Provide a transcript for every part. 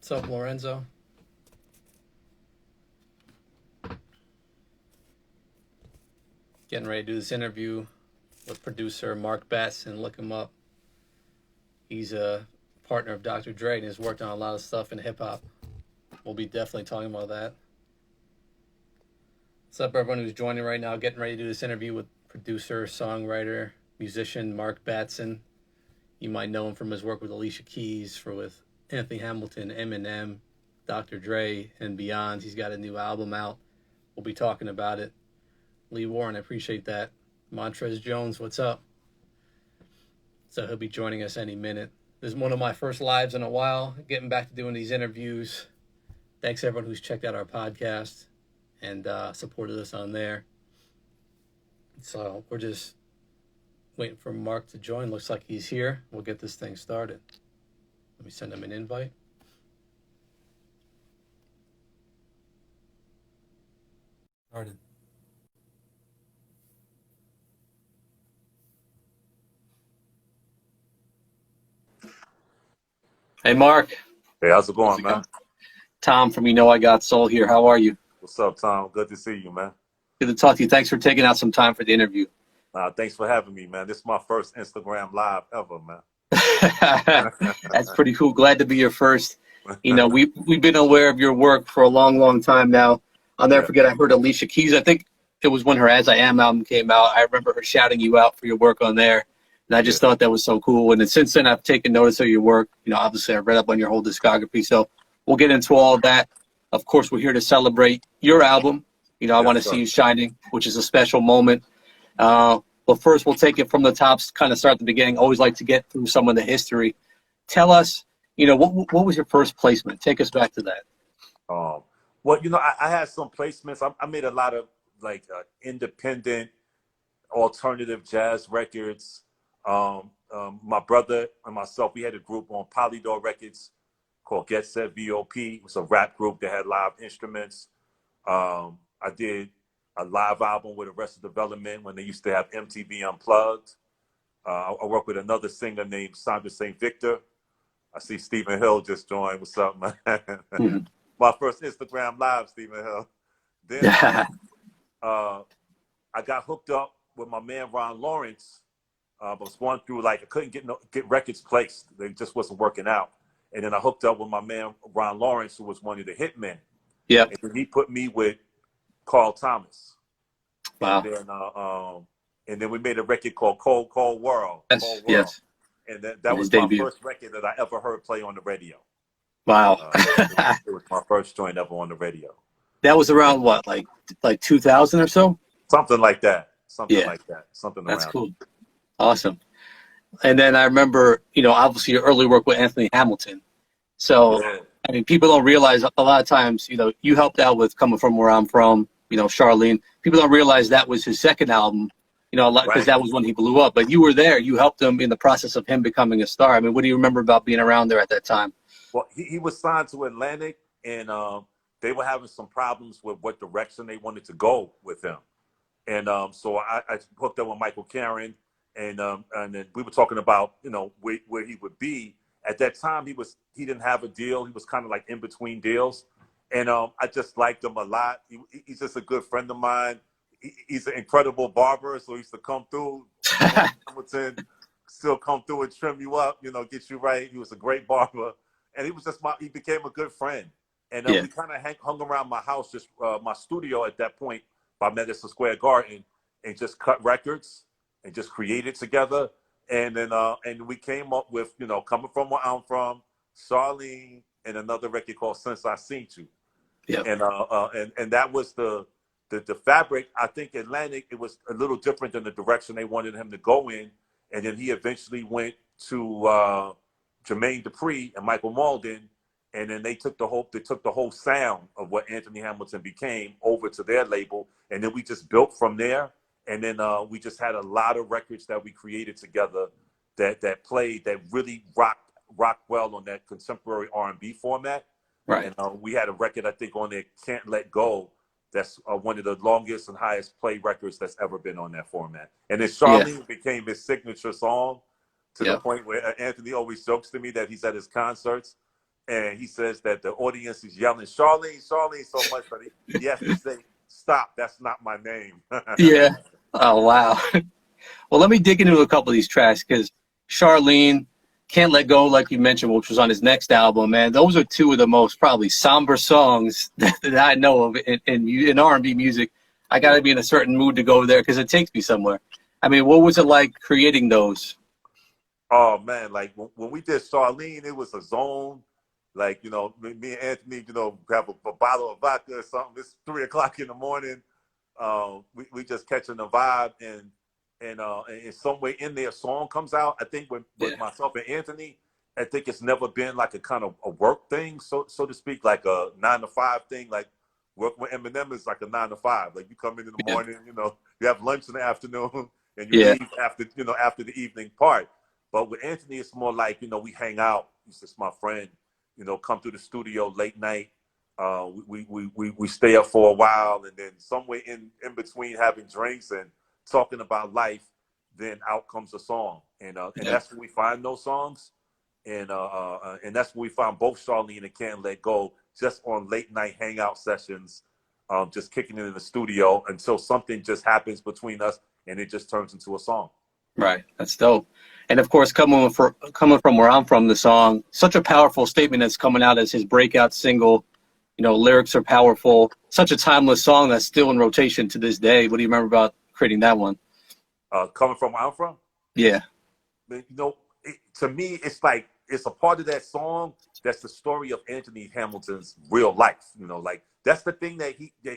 What's up, Lorenzo? Getting ready to do this interview with producer Mark Batson. Look him up. He's a partner of Dr. Dre and has worked on a lot of stuff in hip hop. We'll be definitely talking about that. What's up, everyone who's joining right now? Getting ready to do this interview with producer, songwriter, musician Mark Batson. You might know him from his work with Alicia Keys, with Anthony Hamilton, Eminem, Dr. Dre, and beyond. He's got a new album out. We'll be talking about it. Lee Warren, I appreciate that. Montrez Jones, what's up? So he'll be joining us any minute. This is one of my first lives in a while, getting back to doing these interviews. Thanks everyone who's checked out our podcast and supported us on there. So we're just waiting for Mark to join. Looks like he's here. We'll get this thing started. Let me send him an invite. Started. Hey, Mark. Hey, how's it going, man? Tom from I Got Soul here. How are you? What's up, Tom? Good to see you, man. Good to talk to you. Thanks for taking out some time for the interview. Thanks for having me, man. This is my first Instagram live ever, man. That's pretty cool. Glad to be your first. You know, we've been aware of your work for a long, long time now. I'll never forget, I heard Alicia Keys. I think it was when her As I Am album came out. I remember her shouting you out for your work on there. And I just thought that was so cool. And then since then, I've taken notice of your work. You know, obviously, I've read up on your whole discography. So we'll get into all of that. Of course, we're here to celebrate your album. You know, I want to see you shining, which is a special moment. But first, we'll take it from the top, kind of start at the beginning. Always like to get through some of the history. Tell us, you know, what was your first placement? Take us back to that. Well, you know, I had some placements. I made a lot of, like, independent, alternative jazz records. My brother and myself, we had a group on Polydor Records called Get Set VOP. It was a rap group that had live instruments. I did a live album with Arrested Development when they used to have MTV Unplugged. I worked with another singer named Sandra St. Victor. I see Stephen Hill just joined. What's up, man? Mm-hmm. My first Instagram live, Stephen Hill. Then I got hooked up with my man Ron Lawrence. I was going through, like, I couldn't get records placed. They just wasn't working out. And then I hooked up with my man Ron Lawrence, who was one of the hitmen. Yeah. And then he put me with Carl Thomas. Wow. And then we made a record called Cold World. Yes. Cold World. Yes. And that was my first record that I ever heard play on the radio. Wow. It was my first joint ever on the radio. That was around what, like 2000 or so? Something like that. Something like that. Something That's around. Cool. Awesome. And then I remember, you know, obviously your early work with Anthony Hamilton. So, I mean, people don't realize a lot of times, you know, you helped out with Coming From Where I'm From, you know, Charlene. People don't realize that was his second album, you know, because that was when he blew up. But you were there. You helped him in the process of him becoming a star. I mean, what do you remember about being around there at that time? Well, he was signed to Atlantic, and they were having some problems with what direction they wanted to go with him. And so I hooked up with Michael Caron, and then we were talking about, you know, where he would be. At that time, he didn't have a deal. He was kind of like in between deals. And I just liked him a lot. He's just a good friend of mine. He's an incredible barber, so he used to come through. Hamilton still come through and trim you up, you know, get you right. He was a great barber. And he was just he became a good friend. And we kind of hung around my house, just my studio at that point by Madison Square Garden, and just cut records and just created together. And then and we came up with, you know, Coming From Where I'm From, Charlene, and another record called Since I Seen You. Yeah. And that was the fabric. I think Atlantic, it was a little different than the direction they wanted him to go in. And then he eventually went to Jermaine Dupri and Michael Malden, and then they took the whole sound of what Anthony Hamilton became over to their label, and then we just built from there. And then we just had a lot of records that we created together that played, that really rocked well on that contemporary R&B format. Right. And we had a record, I think, on there, Can't Let Go. That's one of the longest and highest play records that's ever been on that format. And then Charlene became his signature song, to the point where Anthony always jokes to me that he's at his concerts and he says that the audience is yelling Charlene, Charlene so much that he has to say, "Stop! That's not my name." Yeah. Oh wow. Well, let me dig into a couple of these tracks because Charlene, Can't Let Go, like you mentioned, which was on his next album, man. Those are two of the most probably somber songs that I know of in R&B music. I got to be in a certain mood to go there because it takes me somewhere. I mean, what was it like creating those? Oh man, like when we did Charlene, it was a zone. Like, me and Anthony, grab a bottle of vodka or something. It's 3 o'clock in the morning. We just catching the vibe, and in some way in there, a song comes out. I think with Yeah. myself and Anthony, I think it's never been like a kind of a work thing, so to speak, like a 9 to 5 thing. Like work with Eminem is like a 9 to 5. Like you come in the Yeah. morning, you have lunch in the afternoon, and you Yeah. leave after the evening part. But with Anthony, it's more like, we hang out. He's just my friend, come through the studio late night. We stay up for a while, and then somewhere in between having drinks and talking about life, then out comes a song. And that's when we find those songs. And that's when we found both Charlene and Can't Let Go, just on late night hangout sessions, just kicking it in the studio until something just happens between us and it just turns into a song. Right. That's dope. And of course, coming from where I'm from, the song, such a powerful statement that's coming out as his breakout single. Lyrics are powerful. Such a timeless song that's still in rotation to this day. What do you remember about creating that one? Coming from where I'm from? Yeah. To me, it's like it's a part of that song that's the story of Anthony Hamilton's real life. Like that's the thing that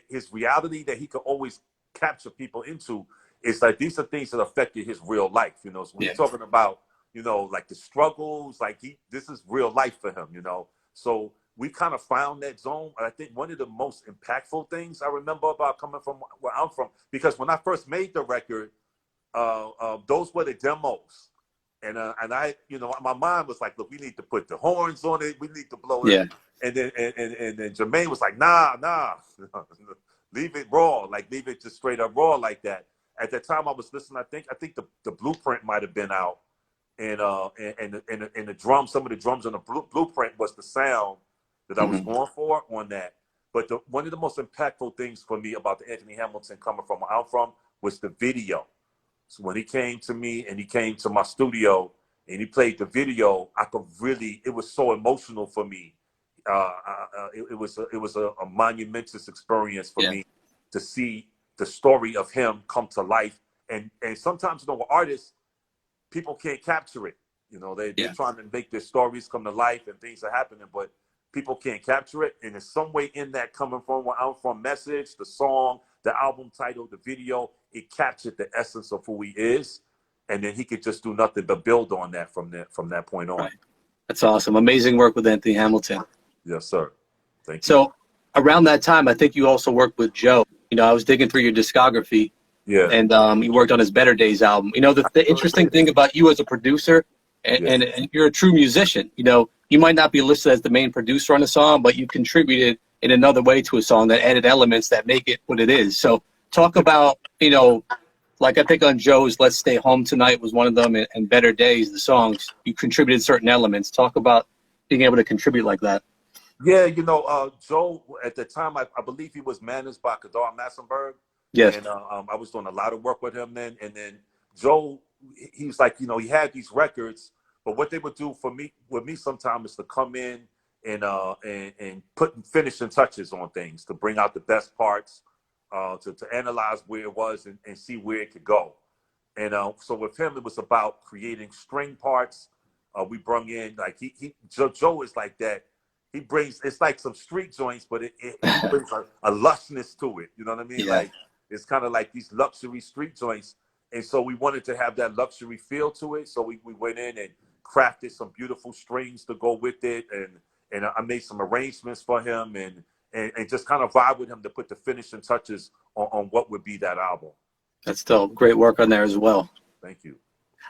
his reality that he could always capture people into. It's like these are things that affected his real life. So when he's talking about, like the struggles, like this is real life for him. So we kind of found that zone. And I think one of the most impactful things I remember about coming from where I'm from, because when I first made the record, those were the demos. And I, my mind was like, look, we need to put the horns on it. We need to blow it. Yeah. And then Jermaine was like, nah, leave it raw. Like, leave it just straight up raw like that. At that time I was listening, I think the blueprint might have been out. And the drums, some of the drums on the blueprint was the sound that I was going for on that. But one of the most impactful things for me about the Anthony Hamilton coming from where I'm from was the video. So when he came to me and he came to my studio and he played the video, it was so emotional for me. It was a monumentous experience for me to see the story of him come to life. And sometimes, with artists, people can't capture it. They're trying to make their stories come to life and things are happening, but people can't capture it. And there's some way in that coming from where I'm from message, the song, the album title, the video, it captured the essence of who he is. And then he could just do nothing but build on that from that point on. Right. That's awesome. Amazing work with Anthony Hamilton. Yes, sir. Thank you. So around that time, I think you also worked with Joe. I was digging through your discography. Yeah. And you worked on his Better Days album. The interesting thing about you as a producer, and you're a true musician, you might not be listed as the main producer on a song, but you contributed in another way to a song that added elements that make it what it is. So talk about, like I think on Joe's Let's Stay Home Tonight was one of them, and Better Days, the songs, you contributed certain elements. Talk about being able to contribute like that. Yeah, Joe, at the time, I believe he was managed by Kadar Massenberg. Yes. And I was doing a lot of work with him then. And then Joe, he was like, he had these records, but what they would do with me sometimes is to come in and put finishing touches on things, to bring out the best parts, to analyze where it was and see where it could go. And so with him, it was about creating string parts. We brung in, like, Joe is like that. He brings, it's like some street joints, but it brings a lushness to it. You know what I mean? Yeah. Like, it's kind of like these luxury street joints. And so we wanted to have that luxury feel to it. So we went in and crafted some beautiful strings to go with it. And I made some arrangements for him and just kind of vibe with him to put the finishing touches on what would be that album. That's still great work on there as well. Thank you.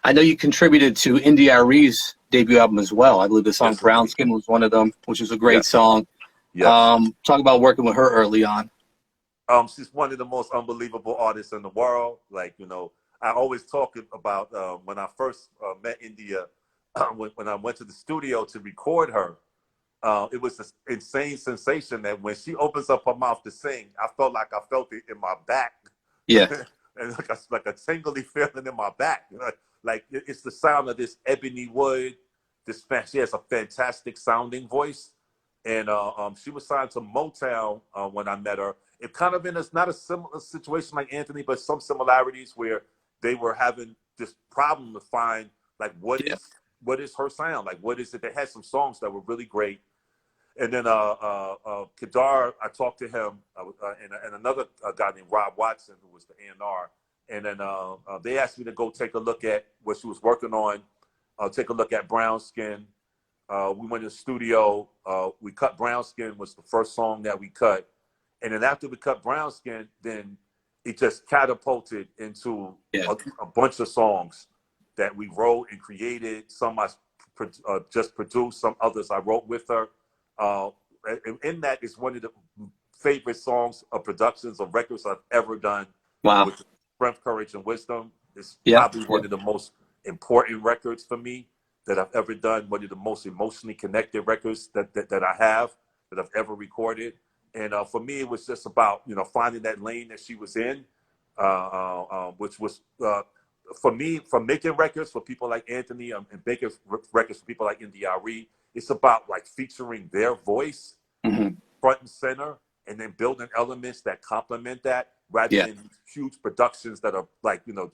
I know you contributed to India Arie's debut album as well. I believe the song Brown Skin was one of them, which is a great song. Yes. Talk about working with her early on. She's one of the most unbelievable artists in the world. Like, I always talk about when I first met India, when I went to the studio to record her, it was this insane sensation that when she opens up her mouth to sing, I felt like I felt it in my back, Yeah. and like a tingly feeling in my back. You know, like it's the sound of this ebony wood. She has a fantastic sounding voice, and she was signed to Motown when I met her. It kind of in a not a similar situation like Anthony, but some similarities where they were having this problem to find like Yeah. what is her sound, like what is it. They had some songs that were really great, and then Kedar, I talked to him, and another guy named Rob Watson, who was the A&R, and then they asked me to go take a look at what she was working on, take a look at Brown Skin. We went to the studio. We cut Brown Skin was the first song that we cut, and then after we cut Brown Skin, then it just catapulted into a bunch of songs that we wrote and created. Some I just produced, some others I wrote with her. And in that is one of the favorite songs of productions of records I've ever done. Wow. With Strength, Courage, and Wisdom. It's Yeah. probably one of the most important records for me that I've ever done. One of the most emotionally connected records that I have, that I've ever recorded. And for me, it was just about, you know, finding that lane that she was in, which was, for me, from making records for people like Anthony and making records for people like NDRE, it's about like featuring their voice front and center, and then building elements that complement that, rather than huge productions that are like, you know,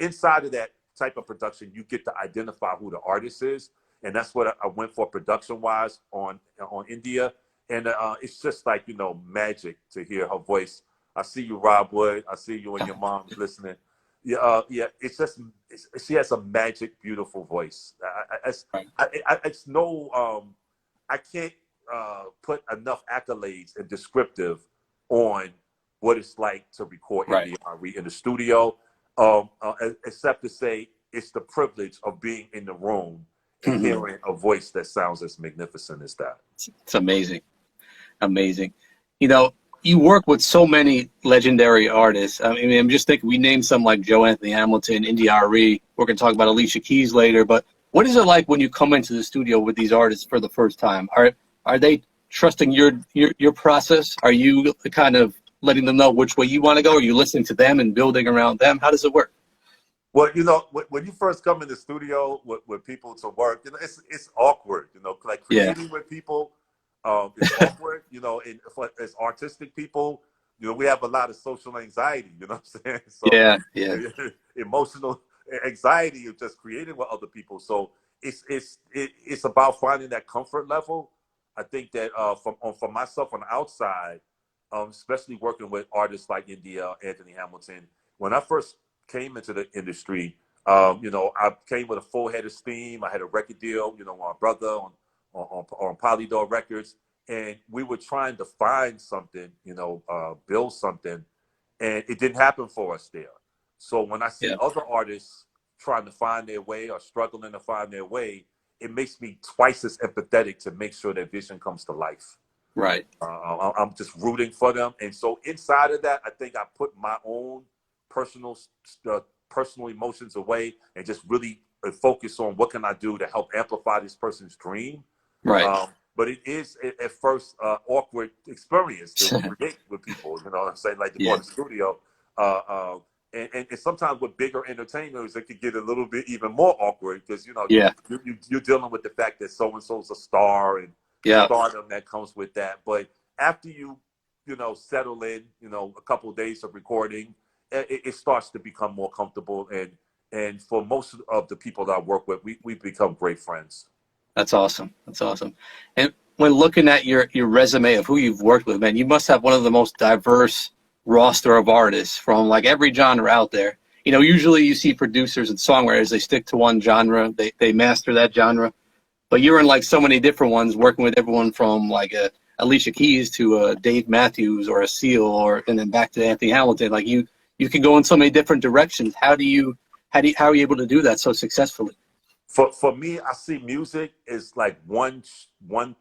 inside of that type of production, you get to identify who the artist is, and that's what I went for production wise on India, and it's just like, you know, magic to hear her voice. I see you, Rob Wood. I see you and your mom listening. Yeah, it's just she has a magic, beautiful voice. It's no, I can't put enough accolades and descriptive on what it's like to record NDRE in the studio, except to say it's the privilege of being in the room and hearing a voice that sounds as magnificent as that. It's amazing. Amazing. You know, you work with so many legendary artists. I mean, I'm just thinking, we named some like Joe Anthony Hamilton, NDRE. We're going to talk about Alicia Keys later, but what is it like when you come into the studio with these artists for the first time? Are they trusting your process? Are you kind of letting them know which way you want to go? Are you listening to them and building around them? How does it work? Well, you know, when you first come in the studio with people to work, you know, it's awkward, you know, like creating with people. It's awkward, you know, and as artistic people, you know, we have a lot of social anxiety, you know what I'm saying? So emotional anxiety of just creating with other people. So it's about finding that comfort level. I think that for myself on the outside, especially working with artists like India, Anthony Hamilton, when I first came into the industry, you know, I came with a full head of steam. I had a record deal, you know, with my brother on Polydor Records, and we were trying to find something, you know, build something, and it didn't happen for us there. So when I see other artists trying to find their way or struggling to find their way, it makes me twice as empathetic to make sure their vision comes to life. Right. I'm just rooting for them, and so inside of that, I think I put my own personal emotions away and just really focus on what can I do to help amplify this person's dream. Right. But it is at first awkward experience to create with people, you know what I'm saying? Like to go in the studio. And sometimes with bigger entertainers, it could get a little bit even more awkward because, you know, you're dealing with the fact that so-and-so's a star and the stardom that comes with that. But after you know, settle in, you know, a couple of days of recording, it starts to become more comfortable. And for most of the people that I work with, we've become great friends. That's awesome. That's awesome. And when looking at your resume of who you've worked with, man, you must have one of the most diverse roster of artists from like every genre out there. You know, usually you see producers and songwriters, they stick to one genre, they master that genre. But you're in like so many different ones, working with everyone from like a Alicia Keys to a Dave Matthews or a Seal, and then back to Anthony Hamilton. Like you can go in so many different directions. How are you able to do that so successfully? For me, I see music as like one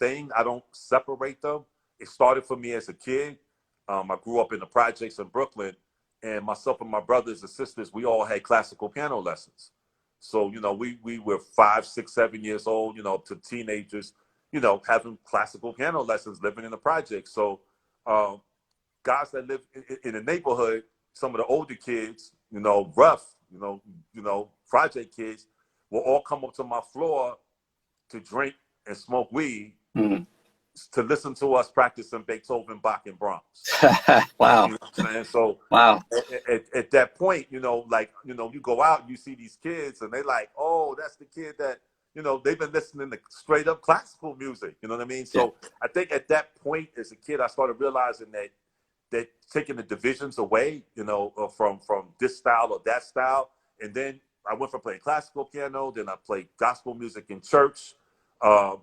thing. I don't separate them. It started for me as a kid. I grew up in the projects in Brooklyn, and myself and my brothers and sisters, we all had classical piano lessons. So, you know, we were 5, 6, 7 years old, you know, to teenagers, having classical piano lessons, living in the project. So um, guys that live in the neighborhood, some of the older kids, rough, project kids, will all come up to my floor to drink and smoke weed, Mm. to listen to us practicing Beethoven, Bach, and Brahms. Wow. You know what I'm saying? So Wow. at that point, you go out, you see these kids, and they like, oh, that's the kid that, they've been listening to straight up classical music. You know what I mean? Yeah. So I think at that point, as a kid, I started realizing that taking the divisions away, from this style or that style. And then I went from playing classical piano, then I played gospel music in church,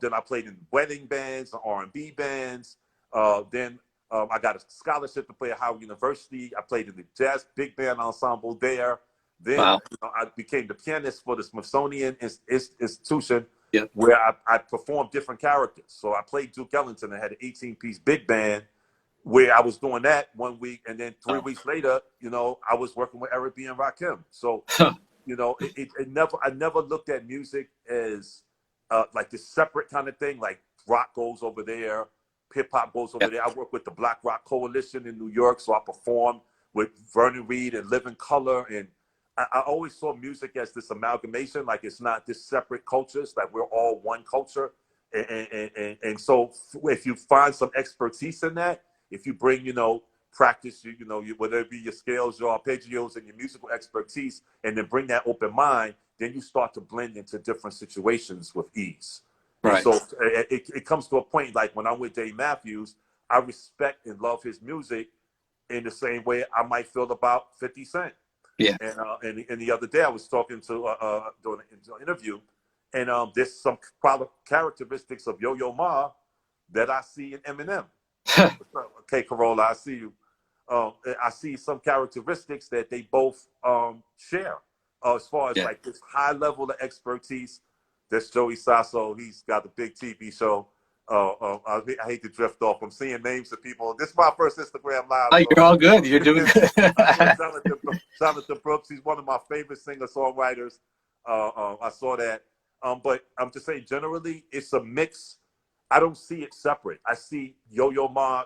then I played in wedding bands, R&B bands. Then I got a scholarship to play at Howard University. I played in the jazz big band ensemble there. Then Wow. I became the pianist for the Smithsonian Institution, Yeah. where I performed different characters. So I played Duke Ellington. I had an 18-piece big band where I was doing that one week, and then 3 weeks later, I was working with Eric B. and Rakim. So, I never looked at music as like this separate kind of thing. Like rock goes over there, hip hop goes over Yeah. there. I work with the Black Rock Coalition in New York, so I perform with Vernon Reid and Living Color, and I always saw music as this amalgamation. Like it's not this separate cultures. Like we're all one culture, and so if you find some expertise in that, if you bring, practice, whether it be your scales, your arpeggios, and your musical expertise, and then bring that open mind, then you start to blend into different situations with ease. And Right. so it comes to a point, like when I'm with Dave Matthews, I respect and love his music in the same way I might feel about 50 Cent. Yeah. And the other day I was talking to doing an interview, and there's some characteristics of Yo-Yo Ma that I see in Eminem. Okay, Corolla, I see you. I see some characteristics that they both share, as far as Yeah. like this high level of expertise. That's Joey Sasso. He's got the big TV show. I hate to drift off. I'm seeing names of people. This is my first Instagram live. Oh, So you're all good. You're doing good. Jonathan Brooks. He's one of my favorite singer-songwriters. I saw that. But I'm just saying, generally, it's a mix. I don't see it separate. I see Yo-Yo Ma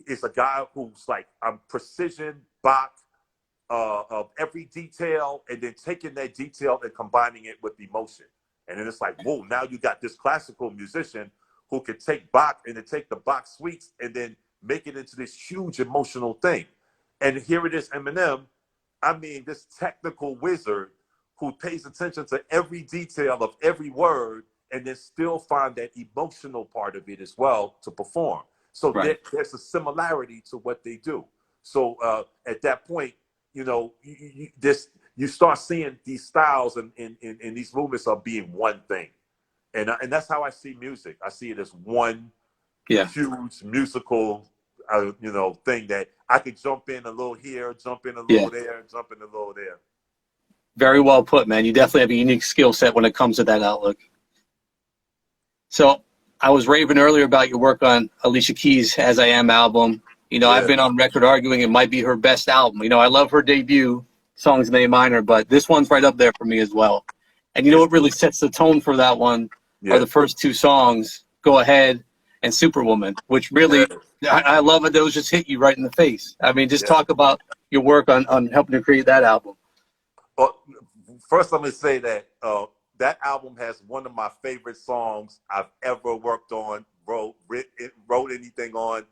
is a guy who's like, I'm precision, Bach, of every detail, and then taking that detail and combining it with emotion. And then it's like, whoa, now you got this classical musician who can take Bach and then take the Bach suites and then make it into this huge emotional thing. And here it is, Eminem. I mean, this technical wizard who pays attention to every detail of every word and then still find that emotional part of it as well to perform. So Right. there's a similarity to what they do. So at that point, you start seeing these styles and these movements are being one thing. And that's how I see music. I see it as one huge musical, thing that I could jump in a little here, jump in a little there, jump in a little there. Very well put, man. You definitely have a unique skill set when it comes to that outlook. So I was raving earlier about your work on Alicia Keys' As I Am album. I've been on record arguing it might be her best album. I love her debut, Songs in A minor, but this one's right up there for me as well. And what really sets the tone for that one are the first two songs, Go Ahead and Superwoman, which really, I love it. Those just hit you right in the face. I mean, just talk about your work on helping to create that album. Well, first I'm going to say that that album has one of my favorite songs I've ever worked on, wrote anything on,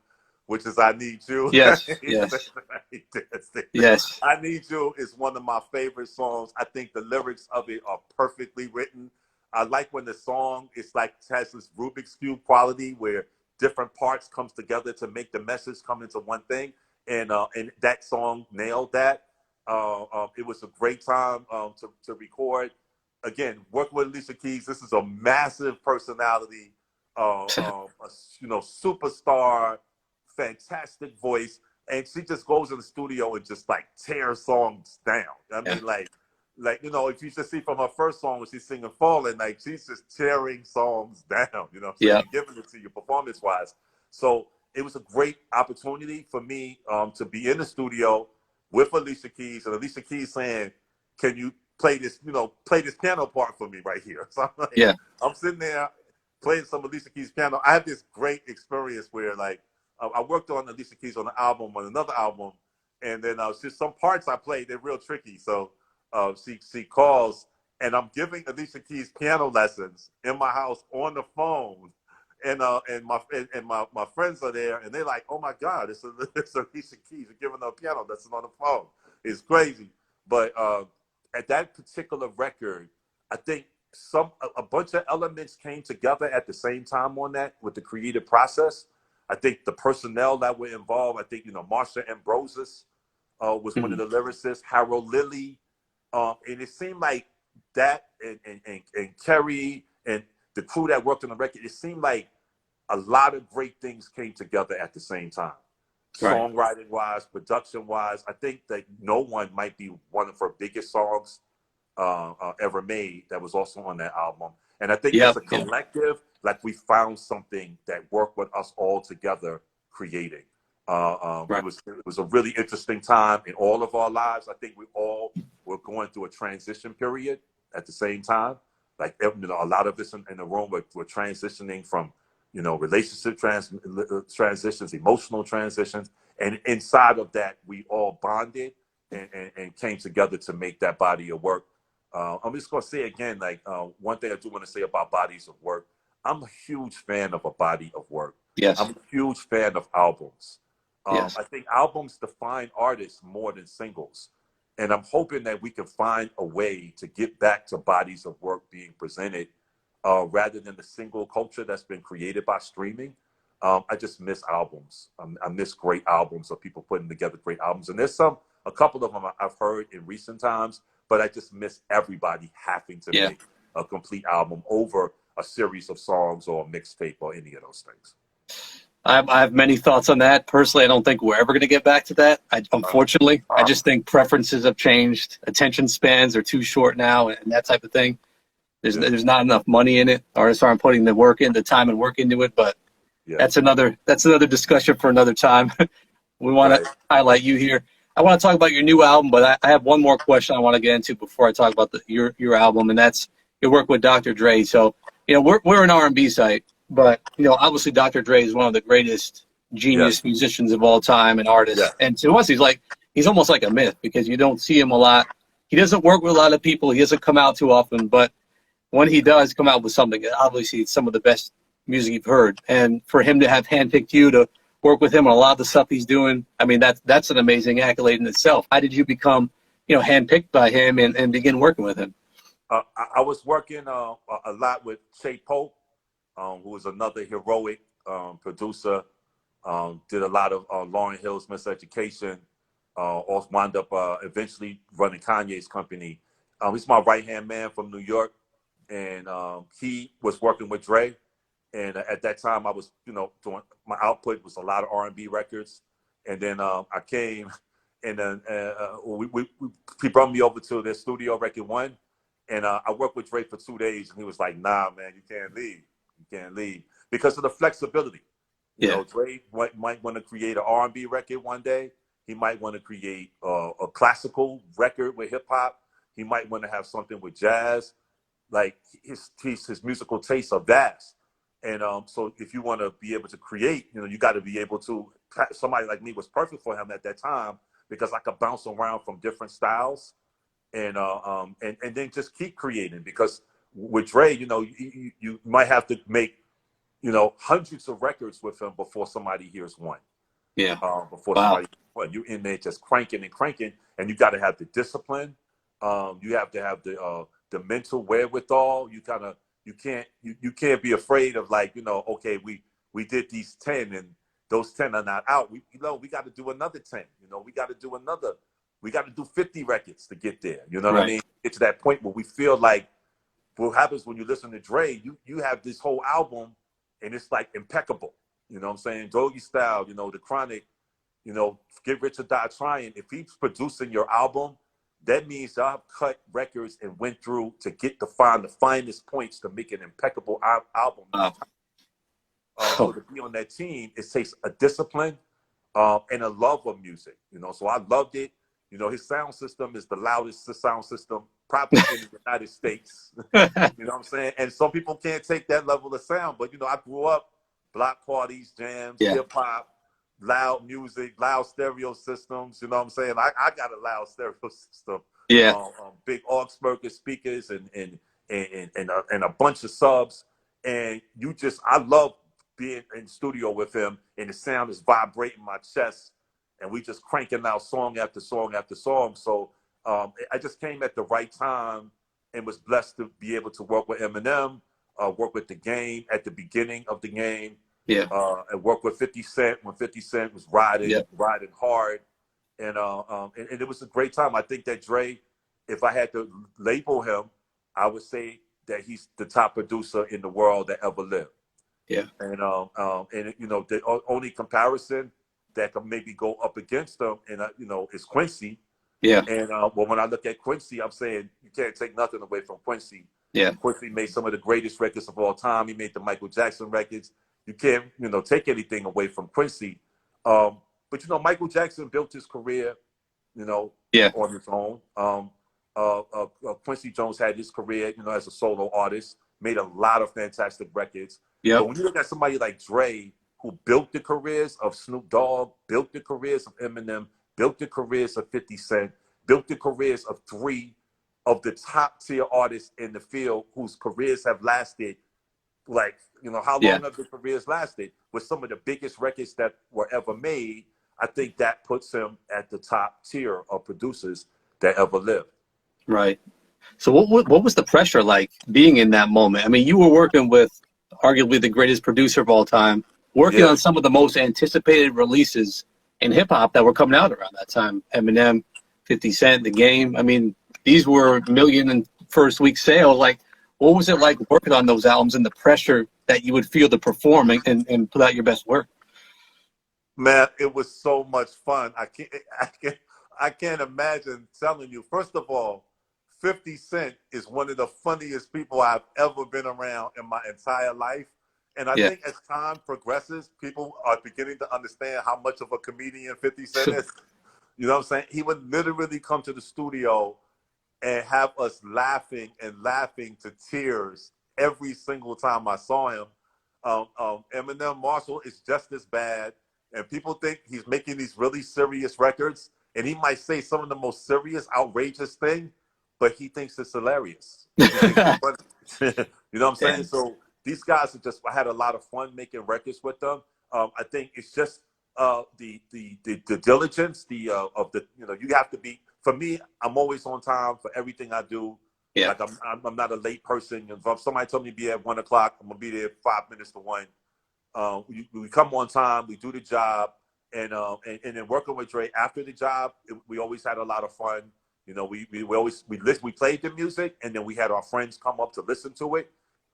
which is I Need You. Yes, yes. Yes. I Need You is one of my favorite songs. I think the lyrics of it are perfectly written. I like when the song has this Rubik's Cube quality where different parts comes together to make the message come into one thing. And that song nailed that. It was a great time to record. Again, working with Alicia Keys, this is a massive personality, superstar, fantastic voice, and she just goes in the studio and just like tears songs down. I mean, like if you just see from her first song when she's singing "Falling," like she's just tearing songs down. Giving it to you performance wise. So it was a great opportunity for me to be in the studio with Alicia Keys, and Alicia Keys saying, "Can you play this piano part for me right here?" So I'm like, I'm sitting there, playing some Alicia Keys piano. I had this great experience where like I worked on Alicia Keys on another album, and then just some parts I played, they're real tricky. So she calls, and I'm giving Alicia Keys piano lessons in my house on the phone. And my friends are there, and they're like, "Oh my God, it's Alicia Keys. You're giving her a piano lesson on the phone. It's crazy." But at that particular record, I think a bunch of elements came together at the same time on that with the creative process. I think the personnel that were involved. I think Marsha Ambrosius was one of the lyricists. Harold Lilly, and it seemed like that and Kerry and the crew that worked on the record. It seemed like a lot of great things came together at the same time. Right. Songwriting wise, production wise, I think that No One might be one of her biggest songs ever made that was also on that album. And I think as a collective, like we found something that worked with us all together creating. Right. It was a really interesting time in all of our lives. I think we all were going through a transition period at the same time. Like a lot of us in the room were transitioning from relationship transitions, emotional transitions. And inside of that, we all bonded and came together to make that body of work. I'm just going to say again, like one thing I do want to say about bodies of work. I'm a huge fan of a body of work. Yes. I'm a huge fan of albums. Yes. I think albums define artists more than singles. And I'm hoping that we can find a way to get back to bodies of work being presented rather than the single culture that's been created by streaming. I just miss albums. I miss great albums of people putting together great albums. And there's a couple of them I've heard in recent times, but I just miss everybody having to make a complete album over a series of songs or a mixtape or any of those things. I have many thoughts on that. Personally, I don't think we're ever going to get back to that. Unfortunately, I just think preferences have changed. Attention spans are too short now, and that type of thing. There's not enough money in it. Artists aren't putting the time and work into it. But that's another discussion for another time. We want to highlight you here. I want to talk about your new album, but I have one more question I want to get into before I talk about your album, and that's your work with Dr. Dre. So we're an R&B site. But, obviously Dr. Dre is one of the greatest genius musicians of all time and artists. Yeah. And to us, he's almost like a myth because you don't see him a lot. He doesn't work with a lot of people. He doesn't come out too often. But when he does come out with something, obviously it's some of the best music you've heard. And for him to have handpicked you to work with him on a lot of the stuff he's doing, I mean, that's an amazing accolade in itself. How did you become, handpicked by him and begin working with him? I was working a lot with Shay Pope. Who was another heroic producer, did a lot of Lauryn Hill's Miseducation, also wound up eventually running Kanye's company. He's my right-hand man from New York, and he was working with Dre. And at that time, I was, doing my output was a lot of R&B records. And then I came, and then he brought me over to their studio, Record One, and I worked with Dre for 2 days, and he was like, "Nah, man, you can't leave. You can't leave," because of the flexibility. Dre might want to create an R&B record one day. He might want to create a classical record with hip hop. He might want to have something with jazz. Like his musical tastes are vast. And so if you want to be able to create, you got to be able to. Somebody like me was perfect for him at that time because I could bounce around from different styles, and then just keep creating. Because with Dre, you might have to make, hundreds of records with him before somebody hears one. Yeah. Somebody, you're in there just cranking and cranking, and you got to have the discipline. You have to have the mental wherewithal. You can't be afraid of like, okay, we did these 10 and those 10 are not out. We got to do another 10. We got to do 50 records to get there. You know what I mean? Get to that point where we feel like what happens when you listen to Dre, you have this whole album and it's like impeccable. You know what I'm saying? Doggy Style, The Chronic, Get Rich or Die Trying. If he's producing your album, that means y'all cut records and went through to get to find the finest points to make an impeccable album. So to be on that team, it takes a discipline and a love of music. So I loved it. You know, his sound system is the loudest sound system probably in the United States. You know what I'm saying? And some people can't take that level of sound. But, you know, I grew up block parties, jams, Yeah. hip hop, loud music, loud stereo systems. You know what I'm saying? I got a loud stereo system. Yeah. Big aux speakers and a bunch of subs. And I love being in studio with him, and the sound is vibrating my chest, and we just cranking out song after song after song. So I just came at the right time and was blessed to be able to work with Eminem, work with the Game at the beginning of the Game, Yeah. and work with 50 Cent when 50 Cent was riding Yeah. hard. And it was a great time. I think that Dre, if I had to label him, I would say that he's the top producer in the world that ever lived. Yeah. And you know, the only comparison that can maybe go up against him, and you know, is Quincy. Yeah. And well, when I look at Quincy, I'm saying you can't take nothing away from Quincy. Yeah. Quincy made some of the greatest records of all time. He made the Michael Jackson records. You can't, you know, take anything away from Quincy. But you know, Michael Jackson built his career, you know, Yeah. on his own. Quincy Jones had his career, you know, as a solo artist, made a lot of fantastic records. Yeah. But when you look at somebody like Dre, who built the careers of Snoop Dogg, built the careers of Eminem, built the careers of 50 Cent, built the careers of 3 of the top tier artists in the field whose careers have lasted, like, you know, how long have the careers lasted? With some of the biggest records that were ever made, I think that puts him at the top tier of producers that ever lived. Right. So what was the pressure like being in that moment? I mean, you were working with arguably the greatest producer of all time, working on some of the most anticipated releases in hip hop that were coming out around that time. Eminem, 50 Cent, The Game. I mean, these were million and first week sales. Like, what was it like working on those albums and the pressure that you would feel to perform and put out your best work? Man, it was so much fun. I can't imagine telling you. First of all, 50 Cent is one of the funniest people I've ever been around in my entire life. And I think as time progresses, people are beginning to understand how much of a comedian 50 Cent is. You know what I'm saying? He would literally come to the studio and have us laughing to tears every single time I saw him. Eminem Marshall is just as bad. And people think he's making these really serious records. And he might say some of the most serious, outrageous thing, but he thinks it's hilarious. He thinks it's funny. You know what I'm saying? So these guys are just, I had a lot of fun making records with them. I think it's just the diligence, of the, you know, you have to be, for me, I'm always on time for everything I do. Yeah. Like I'm not a late person. If somebody told me to be at 1 o'clock, I'm gonna be there 5 minutes to 1. We come on time, we do the job, and then working with Dre after the job, we always had a lot of fun. You know, we played the music, and then we had our friends come up to listen to it,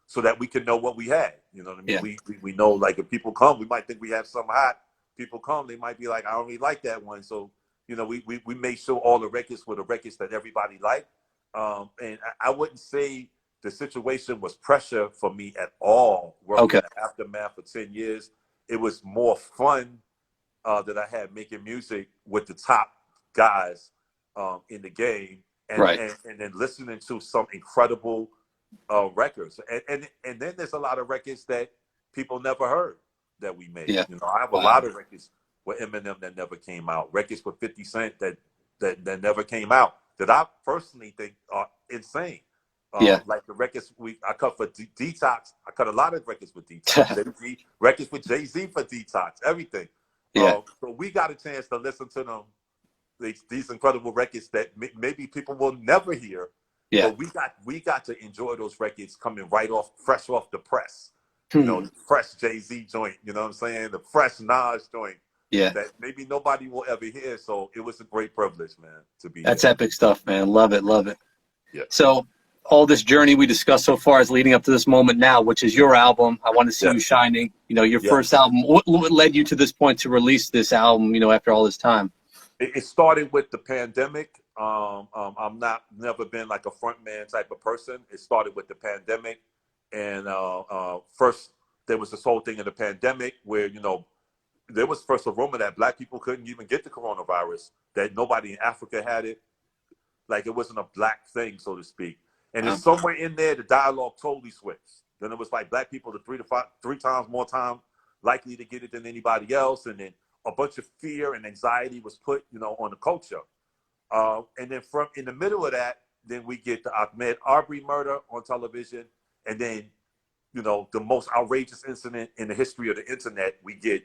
so that we could know what we had. You know what I mean? Yeah. We know, like, if people come, we might think we have something hot. People come, they might be like, I don't really like that one. So, you know, we made sure all the records were the records that everybody liked. And I wouldn't say the situation was pressure for me at all. Working in the aftermath for 10 years, it was more fun that I had making music with the top guys in the game, and then listening to some incredible records. And then there's a lot of records that people never heard that we made. Yeah. You know, I have a lot of records with Eminem that never came out. Records with 50 Cent that never came out, that I personally think are insane. Like the records I cut for Detox. I cut a lot of records with Detox. Records with Jay-Z for Detox. Everything. So we got a chance to listen to them. These incredible records that maybe people will never hear. But we got to enjoy those records coming fresh off the press. You know, fresh Jay-Z joint. You know what I'm saying? The fresh Nas joint. That maybe nobody will ever hear. So it was a great privilege, man, to be. That's epic stuff, man. Love it, love it. Yeah. So all this journey we discussed so far is leading up to this moment now, which is your album. I Want to See You Shining. You know, your first album. What led you to this point to release this album? You know, after all this time. It started with the pandemic. I'm never been like a front man type of person. It started with the pandemic, and first there was this whole thing in the pandemic where, you know, there was first a rumor that black people couldn't even get the coronavirus, that nobody in Africa had it. Like it wasn't a black thing, so to speak. And it's somewhere in there, the dialogue totally switched. Then it was like black people are three times more time likely to get it than anybody else. And then a bunch of fear and anxiety was put, on the culture. And then from in the middle of that, then we get the Ahmaud Arbery murder on television. And then, the most outrageous incident in the history of the internet, we get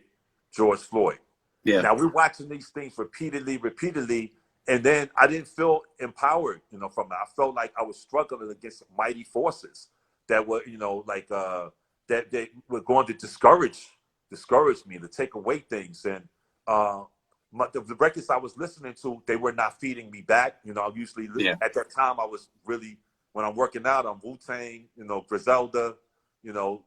George Floyd. Yeah. Now we're watching these things repeatedly. And then I didn't feel empowered, from it. I felt like I was struggling against mighty forces that were, that they were going to discourage me, to take away things. And the records I was listening to, they were not feeding me back. I usually, at that time, I was really, when I'm working out, I'm Wu-Tang, Griselda,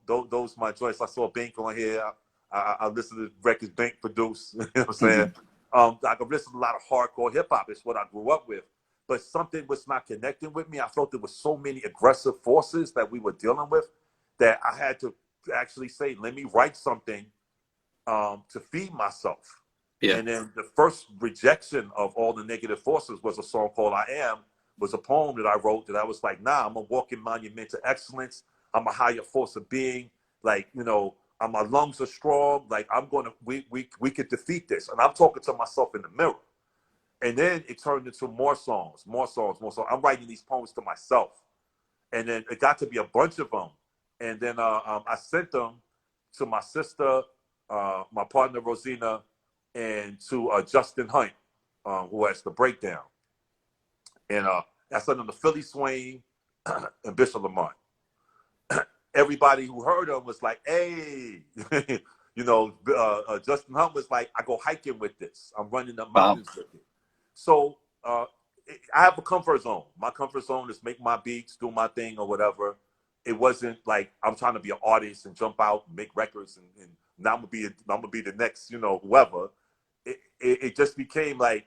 those my joints. I saw Bink on here. I listen to records Bink produced, you know what I'm saying? I could listen to a lot of hardcore hip hop. It's what I grew up with. But something was not connecting with me. I felt there was so many aggressive forces that we were dealing with that I had to actually say, let me write something to feed myself. Yeah. And then the first rejection of all the negative forces was a song called I Am, was a poem that I wrote that I was like, nah, I'm a walking monument to excellence. I'm a higher force of being. Like, my lungs are strong. Like we could defeat this. And I'm talking to myself in the mirror. And then it turned into more songs. I'm writing these poems to myself. And then it got to be a bunch of them. And then I sent them to my sister, my partner, Rosina, and to Justin Hunt, who has The Breakdown. And I sent them to Philly Swain and Bishop Lamont. Everybody who heard them was like, hey, Justin Hunt was like, I go hiking with this. I'm running the mountains with it. So I have a comfort zone. My comfort zone is make my beats, do my thing or whatever. It wasn't like I'm trying to be an artist and jump out and make records and now I'm gonna be the next, whoever. It just became like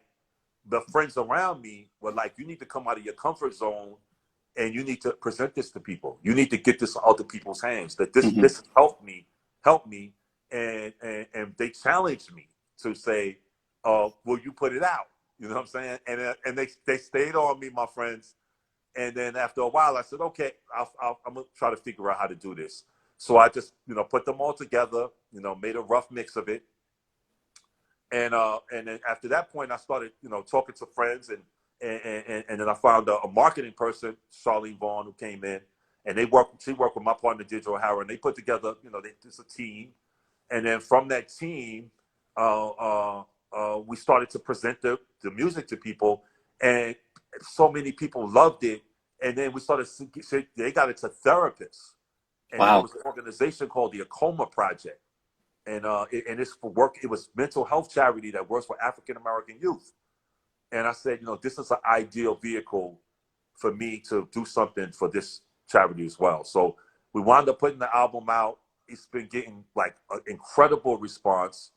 the friends around me were like, you need to come out of your comfort zone and you need to present this to people. You need to get this in other people's hands. That this helped me, and they challenged me to say, "Will you put it out?" You know what I'm saying? And they stayed on me, my friends. And then after a while, I said, "Okay, I'm gonna try to figure out how to do this." So I just put them all together, made a rough mix of it. And then after that point, I started talking to friends and then I found a marketing person, Charlene Vaughn, who came in, and she worked with my partner, Deirdre O'Hara, and they put together, it's a team. And then from that team, we started to present the music to people, and so many people loved it. And then we started, they got into therapists. And there was an organization called the Acoma Project. And it's for work, it was mental health charity that works for African-American youth. And I said, this is an ideal vehicle for me to do something for this charity as well. So we wound up putting the album out. It's been getting like an incredible response.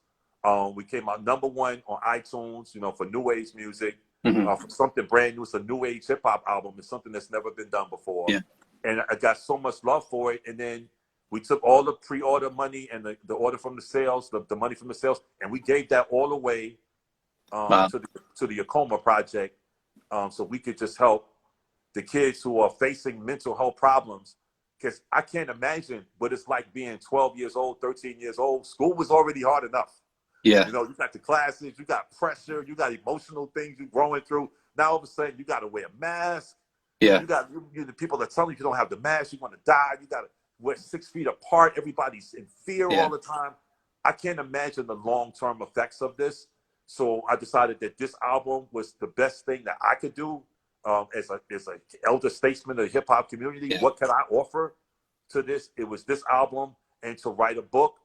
We came out #1 on iTunes, for new age music, for something brand new. It's a new age hip hop album. It's something that's never been done before. Yeah. And I got so much love for it. And then we took all the pre-order money and the order from the sales, the money from the sales, and we gave that all away to the Acoma Project, so we could just help the kids who are facing mental health problems. Because I can't imagine what it's like being 12 years old, 13 years old. School was already hard enough. Yeah. You got the classes, you got pressure, you got emotional things you're growing through. Now all of a sudden you got to wear a mask. Yeah. You got the people that tell you don't have the mask, you're going to die. You got to we're 6 feet apart. Everybody's in fear all the time. I can't imagine the long-term effects of this. So I decided that this album was the best thing that I could do as an elder statesman of the hip-hop community. Yeah. What can I offer to this? It was this album and to write a book.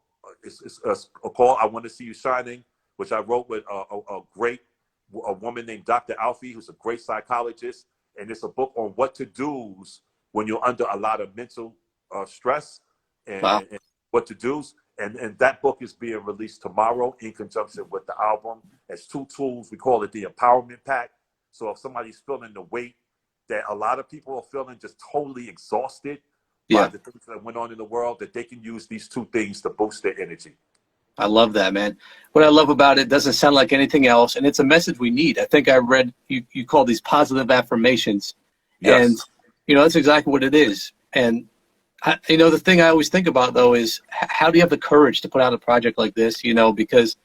It's called I Want to See You Shining, which I wrote with a woman named Dr. Alfie, who's a great psychologist. And it's a book on what to do when you're under a lot of mental stress and what to do. And that book is being released tomorrow in conjunction with the album. It's 2 tools. We call it the Empowerment Pack. So if somebody's feeling the weight that a lot of people are feeling, just totally exhausted by the things that went on in the world, that they can use these 2 things to boost their energy. I love that, man. What I love about it doesn't sound like anything else, and it's a message we need. I think I read you call these positive affirmations, and Yes. that's exactly what it is. And the thing I always think about though is how do you have the courage to put out a project like this? Because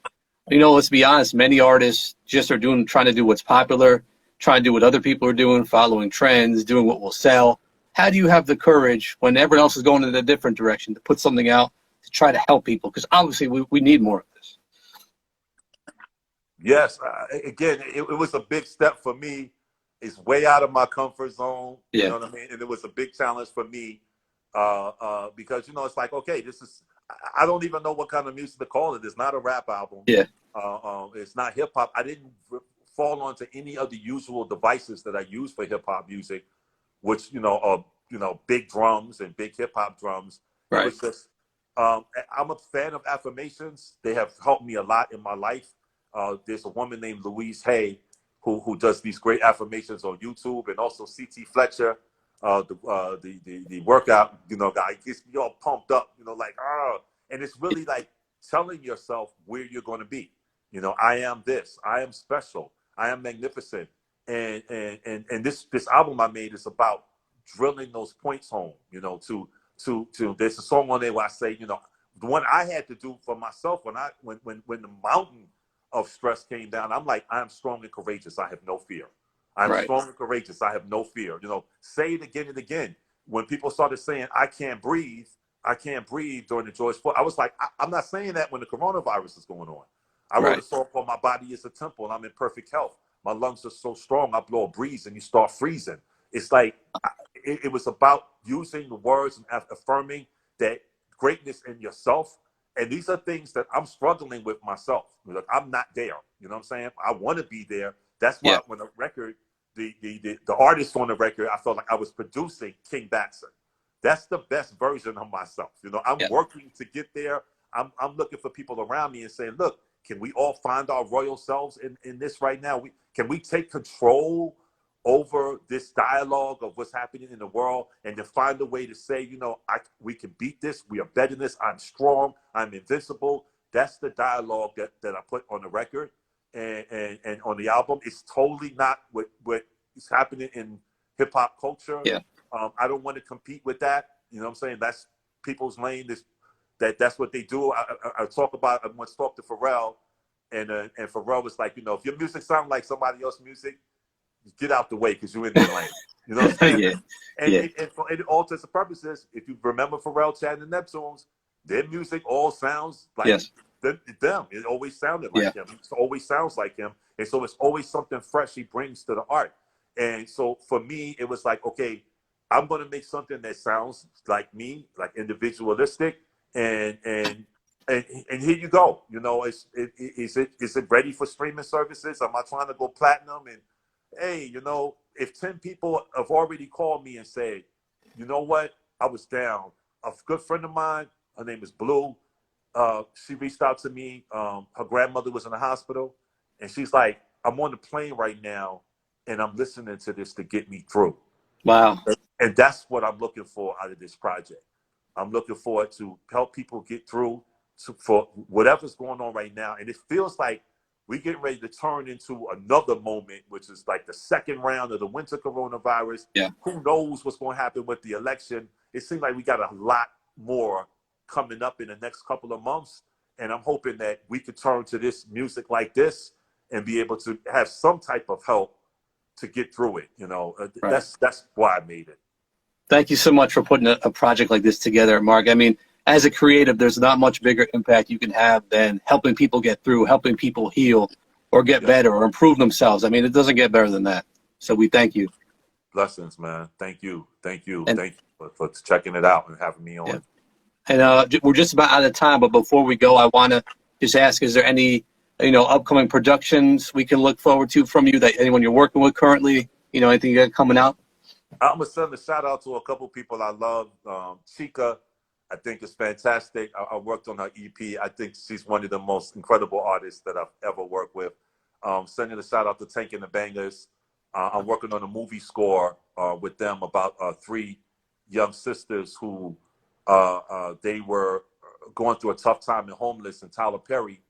let's be honest, many artists just are trying to do what's popular, trying to do what other people are doing, following trends, doing what will sell. How do you have the courage when everyone else is going in a different direction to put something out to try to help people? Because obviously we need more of this. Yes. Again, it was a big step for me. It's way out of my comfort zone. You Yeah, know what I mean? And it was a big challenge for me because it's like, okay, this is. I don't even know what kind of music to call it. It's not a rap album. yeah, It's not hip hop. I didn't fall onto any of the usual devices that I use for hip hop music, which are big drums and big hip hop drums. It right, was just. I'm a fan of affirmations. They have helped me a lot in my life. There's a woman named Louise Hay who does these great affirmations on YouTube, and also CT Fletcher, the workout guy, gets me all pumped up, like and it's really like telling yourself where you're going to be. I am this, I am special, I am magnificent, and this album I made is about drilling those points home. To there's a song on there where I say, the one I had to do for myself when the mountain of stress came down, I'm like, I am strong and courageous. I have no fear. I'm right, strong and courageous. I have no fear. Say it again and again. When people started saying, I can't breathe during the George Floyd, I was like, I'm not saying that when the coronavirus is going on. I wrote a right. song called My Body is a Temple and I'm in perfect health. My lungs are so strong, I blow a breeze and you start freezing. It's like, it was about using the words and affirming that greatness in yourself. And these are things that I'm struggling with myself. Like, I'm not there. You know what I'm saying? I want to be there. That's Yeah, why when the record, the artist on the record, I felt like I was producing King Batson. That's the best version of myself. I'm yeah, working to get there. I'm looking for people around me and saying, look, can we all find our royal selves in this right now? Can we take control over this dialogue of what's happening in the world and to find a way to say, we can beat this. We are better than this. I'm strong. I'm invincible. That's the dialogue that I put on the record and on the album. It's totally not what is happening in hip hop culture. yeah. I don't want to compete with that. You know what I'm saying? That's people's lane. That's what they do. I once talked to Pharrell, and Pharrell was like, if your music sounds like somebody else's music, get out the way because you're in their lane. You know what I'm saying? Yeah, And, yeah, and for all intents and purposes, if you remember Pharrell, Chad, and the Neptunes, their music all sounds like yes, them. It always sounded yeah, like him. It always sounds like him. And so it's always something fresh he brings to the art. And so for me, it was like, okay, I'm going to make something that sounds like me, like individualistic, and here you go. Is it ready for streaming services? Am I trying to go platinum? And hey, if 10 people have already called me and said, you know what, I was down. A good friend of mine, her name is Blue. She reached out to me. Her grandmother was in the hospital, and she's like, I'm on the plane right now, and I'm listening to this to get me through. wow, And that's what I'm looking for out of this project. I'm looking forward to help people get through for whatever's going on right now. And it feels like we're getting ready to turn into another moment, which is like the second round of the winter coronavirus. yeah. Who knows what's going to happen with the election? It seems like we got a lot more coming up in the next couple of months. And I'm hoping that we could turn to this music like this and be able to have some type of help to get through it. Right. That's why I made it. Thank you so much for putting a project like this together, Mark. I mean, as a creative, there's not much bigger impact you can have than helping people get through, helping people heal or get Yeah. better or improve themselves. I mean, it doesn't get better than that. So we thank you. Blessings, man. Thank you. Thank you. And Thank you for checking it out and having me yeah, on. and we're just about out of time. But before we go, I want to just ask: is there any upcoming productions we can look forward to from you? That anyone you're working with currently? Anything you got coming out? I'm gonna send a shout out to a couple people I love. Chica, I think is fantastic. I worked on her EP. I think she's one of the most incredible artists that I've ever worked with. Sending a shout out to Tank and the Bangers. I'm working on a movie score with them about three young sisters who they were going through a tough time and homeless, and Tyler Perry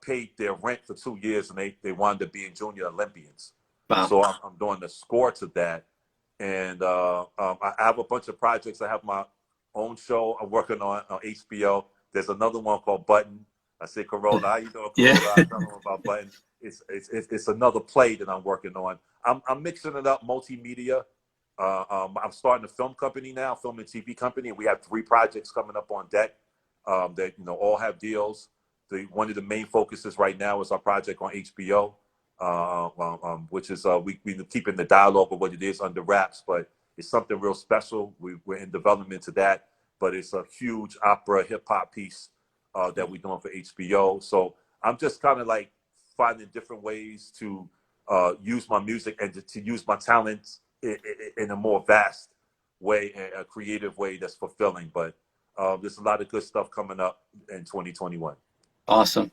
paid their rent for 2 years, and they wanted to be junior Olympians. Wow. So I'm doing the score to that, and I have a bunch of projects. I have my own show I'm working on HBO. There's another one called Button. I say, Corolla, how you doing, Corolla? Yeah. I tell them about Button. It's another play that I'm working on. I'm mixing it up, multimedia. I'm starting a film company now, film and TV company, and we have 3 projects coming up on deck that all have deals. One of the main focuses right now is our project on HBO, which is we've been keeping the dialogue of what it is under wraps, but it's something real special. We're in development to that, but it's a huge opera hip hop piece that we're doing for HBO. So I'm just kind of like finding different ways to use my music and to use my talents in a more vast way, a creative way that's fulfilling. But there's a lot of good stuff coming up in 2021. Awesome.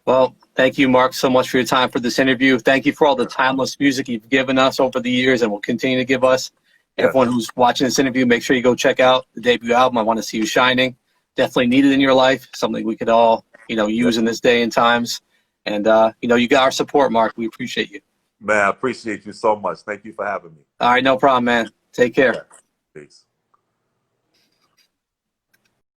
Well, thank you, Mark, so much for your time for this interview. Thank you for all the timeless music you've given us over the years and will continue to give us. Everyone who's watching this interview, make sure you go check out the debut album, I Want to See You Shining. Definitely needed in your life, something we could all, use in this day and times. And, you got our support, Mark. We appreciate you. Man, I appreciate you so much. Thank you for having me. All right, no problem, man. Take care. Peace.